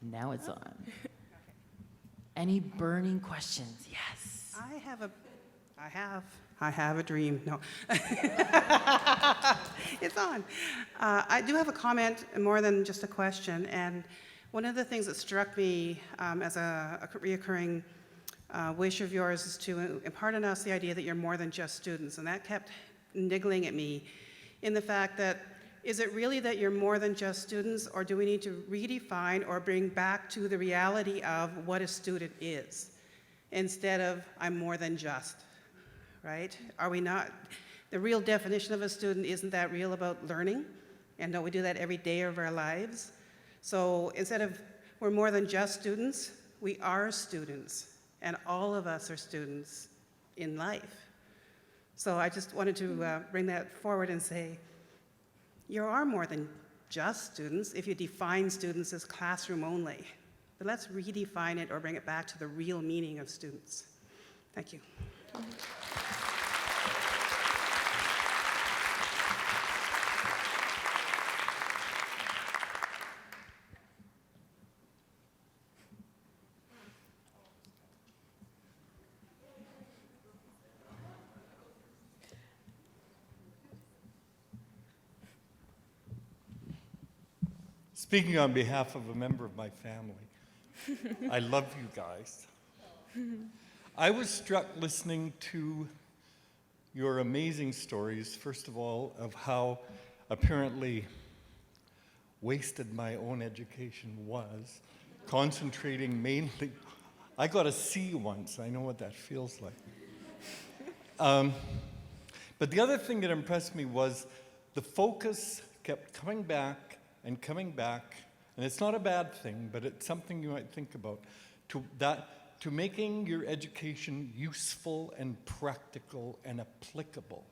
Now it's on. Any burning questions? Yes. I have a dream. No. It's on. I do have a comment more than just a question. And one of the things that struck me as a reoccurring wish of yours is to impart on us the idea that you're more than just students. And that kept niggling at me in the fact that, is it really that you're more than just students, or do we need to redefine or bring back to the reality of what a student is, instead of I'm more than just, right? Are we not, the real definition of a student, isn't that real about learning? And don't we do that every day of our lives? So instead of we're more than just students, we are students. And all of us are students in life. So I just wanted to bring that forward and say, you are more than just students if you define students as classroom only. But let's redefine it or bring it back to the real meaning of students. Thank you. Speaking on behalf of a member of my family, I love you guys. I was struck listening to your amazing stories, first of all, of how apparently wasted my own education was, concentrating mainly. I got a C once, I know what that feels like. But the other thing that impressed me was the focus kept coming back, and it's not a bad thing, but it's something you might think about, to making your education useful and practical and applicable.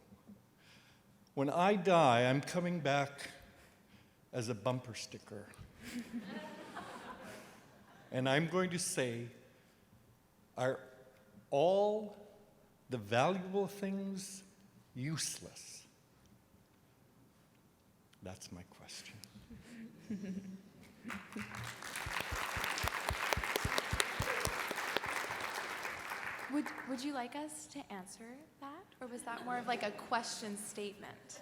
When I die, I'm coming back as a bumper sticker. And I'm going to say, are all the valuable things useless? That's my question. Would you like us to answer that? Or was that more of like a question statement?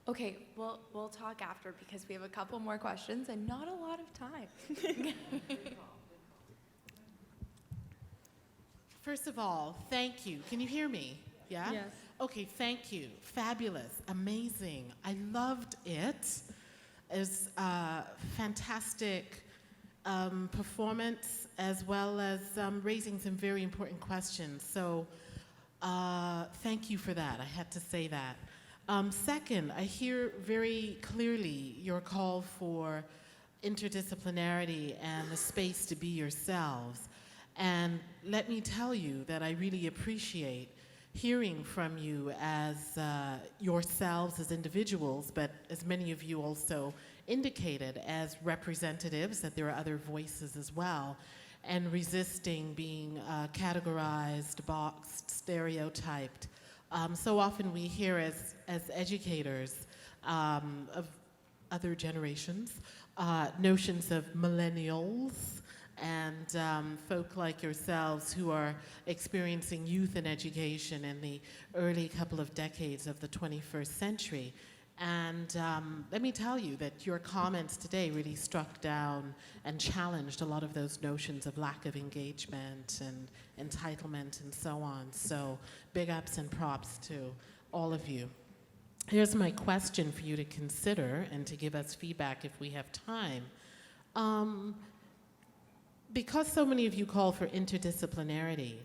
Okay, we'll talk after because we have a couple more questions and not a lot of time. First of all, thank you. Can you hear me? Yeah? Yes. Okay, thank you. Fabulous, amazing. I loved it. It was a fantastic performance as well as raising some very important questions. So thank you for that. I had to say that. Second, I hear very clearly your call for interdisciplinarity and the space to be yourselves. And let me tell you that I really appreciate hearing from you as yourselves as individuals, but as many of you also indicated as representatives, that there are other voices as well, and resisting being categorized, boxed, stereotyped. So often we hear as educators of other generations, notions of millennials, and folk like yourselves who are experiencing youth in education in the early couple of decades of the 21st century. And let me tell you that your comments today really struck down and challenged a lot of those notions of lack of engagement and entitlement and so on. So big ups and props to all of you. Here's my question for you to consider and to give us feedback if we have time. Because so many of you call for interdisciplinarity,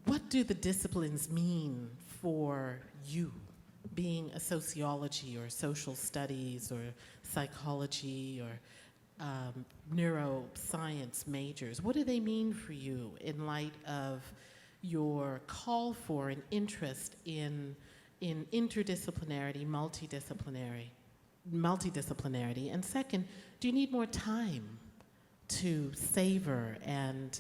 what do the disciplines mean for you, being a sociology or social studies or psychology or neuroscience majors? What do they mean for you in light of your call for an interest in interdisciplinarity, multidisciplinarity? And second, do you need more time to savor and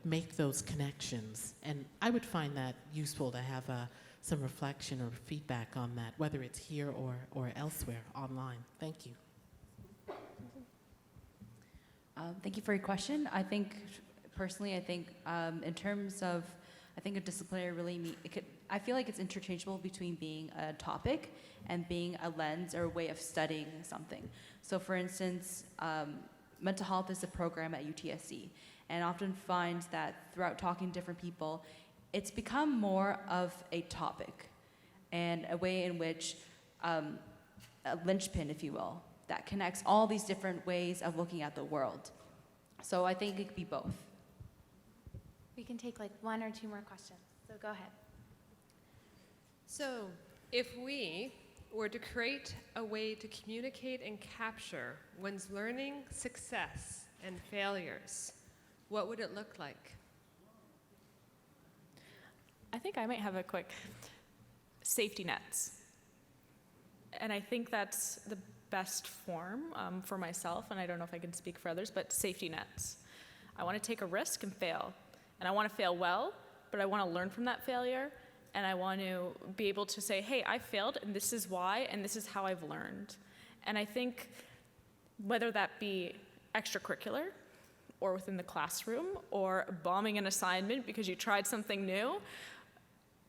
make those connections? And I would find that useful to have some reflection or feedback on that, whether it's here or elsewhere online. Thank you. Thank you for your question. I think, personally, in terms of, I think a disciplinary really I feel like it's interchangeable between being a topic and being a lens or a way of studying something. So for instance, mental health is a program at UTSC, and I often find that throughout talking to different people, it's become more of a topic and a way in which, a linchpin, if you will, that connects all these different ways of looking at the world. So I think it could be both. We can take like one or two more questions, so go ahead. So if we were to create a way to communicate and capture one's learning, success, and failures, what would it look like? I think I might have a quick safety nets. And I think that's the best form for myself, and I don't know if I can speak for others, but safety nets. I want to take a risk and fail. And I want to fail well, but I want to learn from that failure, and I want to be able to say, hey, I failed, and this is why, and this is how I've learned. And I think whether that be extracurricular, or within the classroom, or bombing an assignment because you tried something new,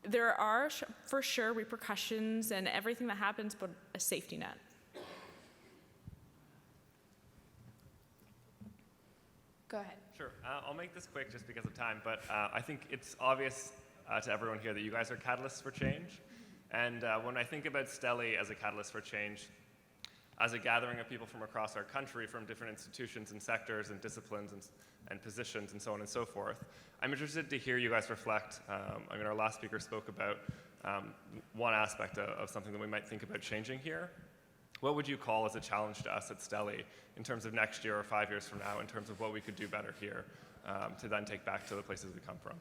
there are for sure repercussions and everything that happens, but a safety net. Go ahead. Sure, I'll make this quick just because of time, but I think it's obvious to everyone here that you guys are catalysts for change. And when I think about STLHE as a catalyst for change, as a gathering of people from across our country, from different institutions and sectors and disciplines and positions and so on and so forth, I'm interested to hear you guys reflect. Our last speaker spoke about one aspect of something that we might think about changing here. What would you call as a challenge to us at STLHE in terms of next year or 5 years from now, in terms of what we could do better here to then take back to the places we come from?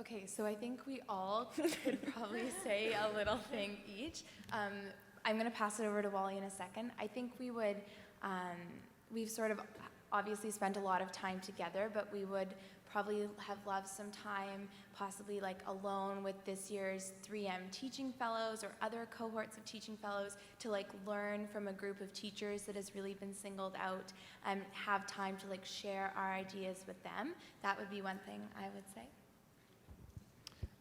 Okay, so I think we all could probably say a little thing each. I'm going to pass it over to Wally in a second. I think we would, we've sort of obviously spent a lot of time together, but we would probably have loved some time, possibly like alone with this year's 3M teaching fellows or other cohorts of teaching fellows to like learn from a group of teachers that has really been singled out and have time to like share our ideas with them. That would be one thing I would say.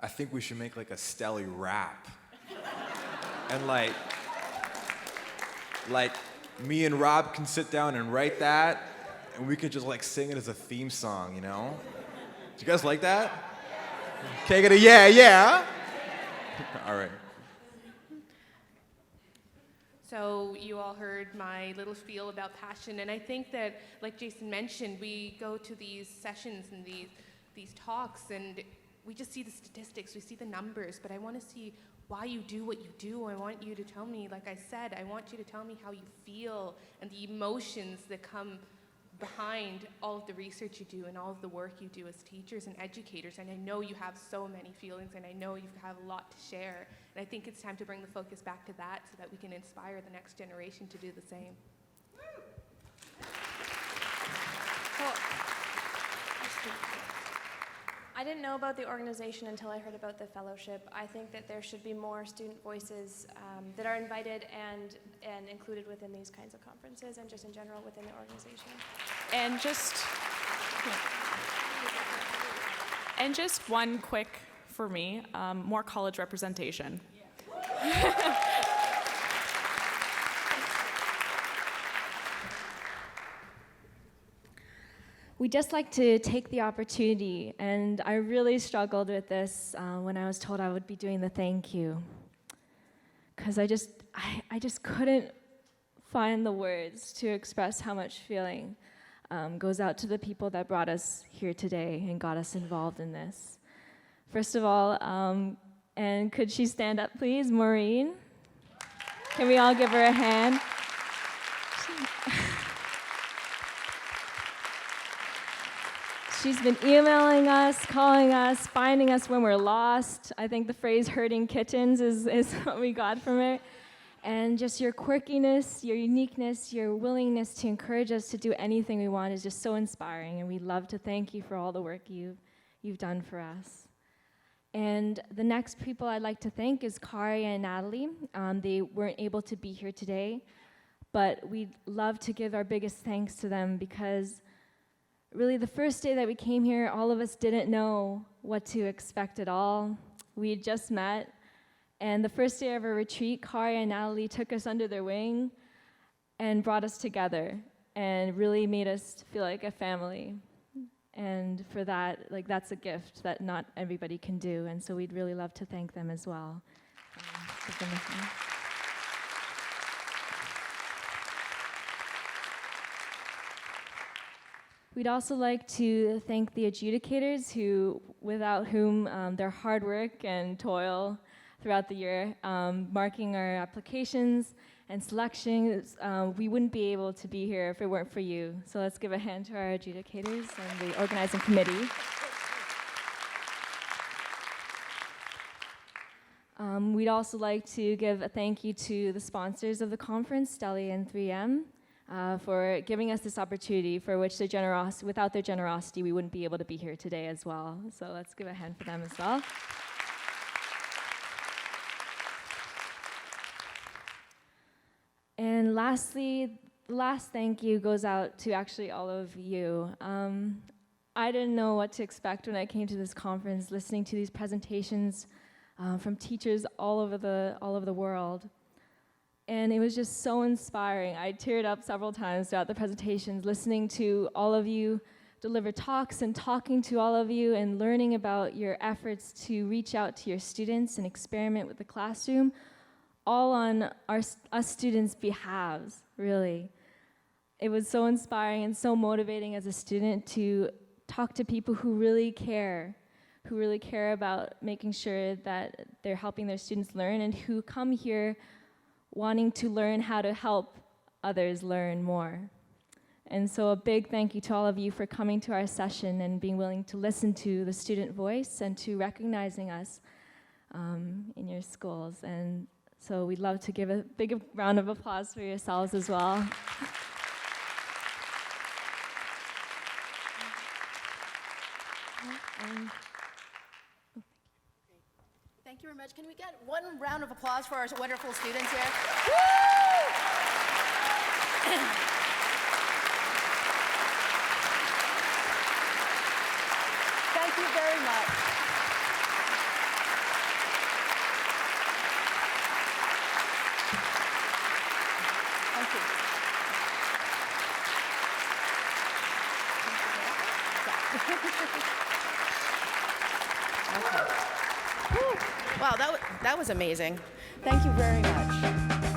I think we should make like a STLHE rap. And like me and Rob can sit down and write that, and we could just like sing it as a theme song, you know? Do you guys like that? Okay, get a yeah, yeah. All right. So you all heard my little spiel about passion, and I think that, like Jason mentioned, we go to these sessions and these talks, and we just see the statistics, we see the numbers, but I want to see why you do what you do. I want you to tell me, like I said, I want you to tell me how you feel and the emotions that come behind all of the research you do and all of the work you do as teachers and educators. And I know you have so many feelings, and I know you have a lot to share. And I think it's time to bring the focus back to that so that we can inspire the next generation to do the same. I didn't know about the organization until I heard about the fellowship. I think that there should be more student voices that are invited and included within these kinds of conferences and just in general within the organization. And just one quick for me, more college representation. We'd just like to take the opportunity, and I really struggled with this when I was told I would be doing the thank you, because I just couldn't find the words to express how much feeling goes out to the people that brought us here today and got us involved in this. First of all, and could she stand up, please, Maureen? Can we all give her a hand? She's been emailing us, calling us, finding us when we're lost. I think the phrase herding kittens is what we got from it. And just your quirkiness, your uniqueness, your willingness to encourage us to do anything we want is just so inspiring, and we'd love to thank you for all the work you've done for us. And the next people I'd like to thank is Kari and Natalie. They weren't able to be here today, but we'd love to give our biggest thanks to them, because really, the first day that we came here, all of us didn't know what to expect at all. We had just met, and the first day of our retreat, Kari and Natalie took us under their wing and brought us together and really made us feel like a family. And for that, like, that's a gift that not everybody can do, and so we'd really love to thank them as well. We'd also like to thank the adjudicators without whom their hard work and toil throughout the year, marking our applications and selections, we wouldn't be able to be here if it weren't for you. So let's give a hand to our adjudicators and the organizing committee. We'd also like to give a thank you to the sponsors of the conference, STLHE and 3M. For giving us this opportunity, for which without their generosity, we wouldn't be able to be here today as well. So let's give a hand for them as well. And lastly, the last thank you goes out to actually all of you. I didn't know what to expect when I came to this conference, listening to these presentations from teachers all over the world. And it was just so inspiring. I teared up several times throughout the presentations, listening to all of you deliver talks and talking to all of you and learning about your efforts to reach out to your students and experiment with the classroom, all on us students' behalves, really. It was so inspiring and so motivating as a student to talk to people who really care about making sure that they're helping their students learn, and who come here wanting to learn how to help others learn more. And so a big thank you to all of you for coming to our session and being willing to listen to the student voice and to recognizing us in your schools. And so we'd love to give a big round of applause for yourselves as well. Thank you very much. Can we get one round of applause for our wonderful students here? Thank you very much. Thank you. Okay. Wow, that was amazing. Thank you very much.